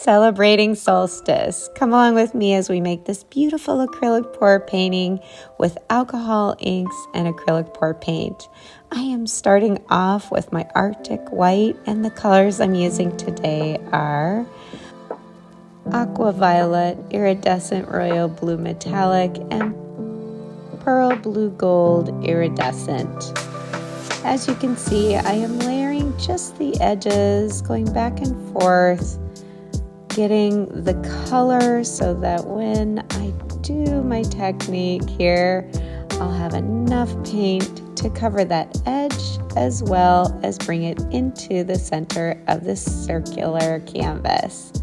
celebrating Solstice. Come along with me as we make this beautiful acrylic pour painting with alcohol inks and acrylic pour paint. I am starting off with my Arctic white, and the colors I'm using today are aqua violet, iridescent royal blue metallic, and pearl blue gold iridescent. As you can see, I am layering just the edges, going back and forth, getting the color so that when I do my technique here, I'll have enough paint to cover that edge as well as bring it into the center of this circular canvas.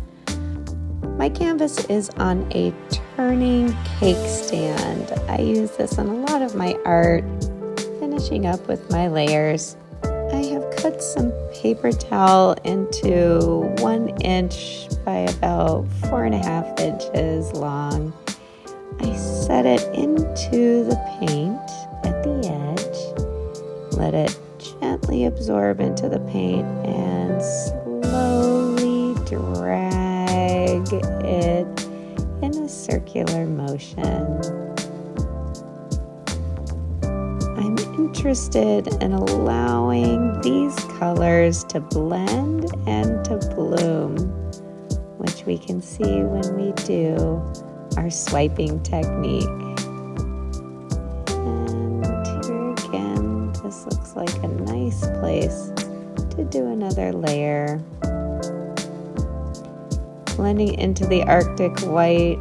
My canvas is on a turning cake stand. I use this on a lot of my art. Finishing up with my layers, I have cut some paper towel into 1 inch by about 4.5 inches long. I set it into the paint at the edge, let it gently absorb into the paint, and slowly drag it in a circular motion. I'm interested in allowing these colors to blend and to bloom, which we can see when we do our swiping technique. And here again, this looks like a nice place to do another layer. Blending into the Arctic white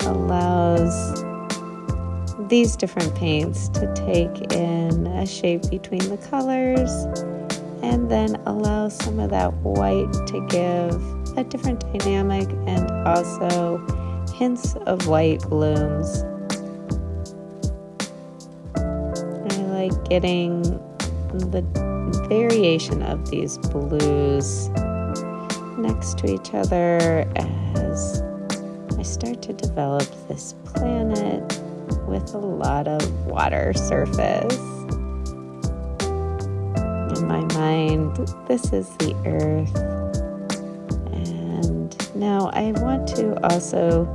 allows these different paints to take in a shape between the colors and then allow some of that white to give a different dynamic and also hints of white blooms. I like getting the variation of these blues next to each other as I start to develop this planet with a lot of water surface. In my mind, this is the earth. And now I want to also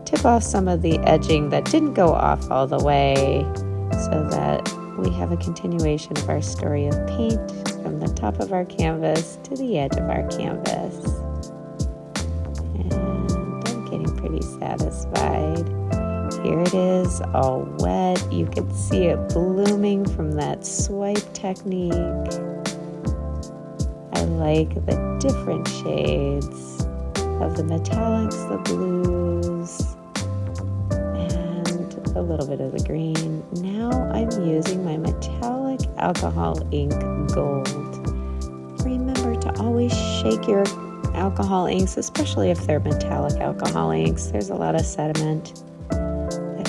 tip off some of the edging that didn't go off all the way so that we have a continuation of our story of paint from the top of our canvas to the edge of our canvas. And I'm getting pretty satisfied. Here it is, all wet. You can see it blooming from that swipe technique. I like the different shades of the metallics, the blues, and a little bit of the green. Now I'm using my metallic alcohol ink gold. Remember to always shake your alcohol inks, especially if they're metallic alcohol inks. There's a lot of sediment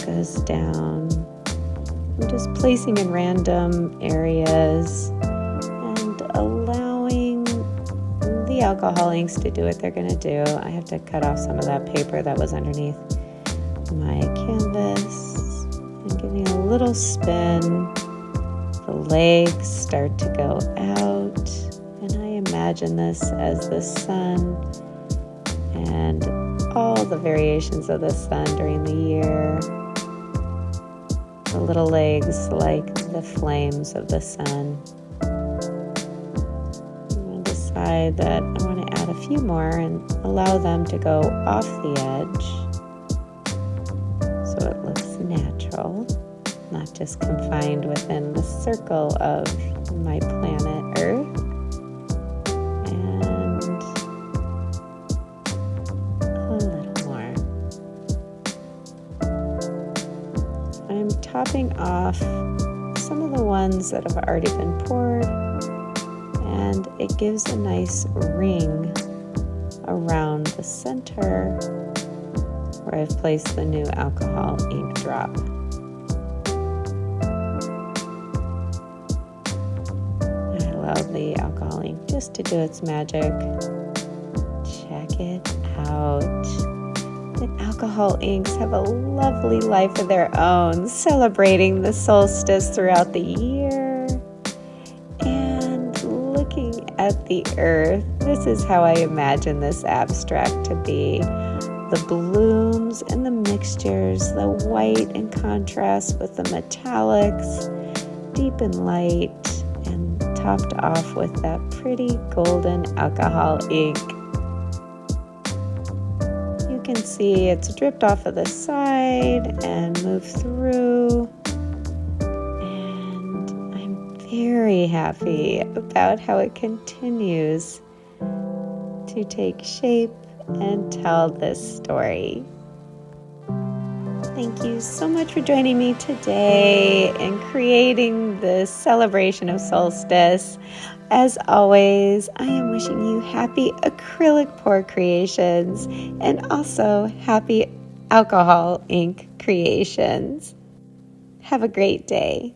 goes down. I'm just placing in random areas and allowing the alcohol inks to do what they're going to do. I have to cut off some of that paper that was underneath my canvas and giving a little spin. The legs start to go out, and I imagine this as the sun and all the variations of the sun during the year. The little legs like the flames of the sun. I'm going to decide that I want to add a few more and allow them to go off the edge so it looks natural, not just confined within the circle of my planet Earth. And a little more. I'm topping off some of the ones that have already been poured, and it gives a nice ring around the center where I've placed the new alcohol ink drop. I allow the alcohol ink just to do its magic. Check it out. The alcohol inks have a lovely life of their own, celebrating the solstice throughout the year and looking at the earth. This is how I imagine this abstract to be. The blooms and the mixtures, the white in contrast with the metallics, deep in light, and topped off with that pretty golden alcohol ink. You can see it's dripped off of the side and moved through. And I'm very happy about how it continues to take shape and tell this story. Thank you so much for joining me today in creating the celebration of Solstice. As always, I am wishing you happy acrylic pour creations and also happy alcohol ink creations. Have a great day.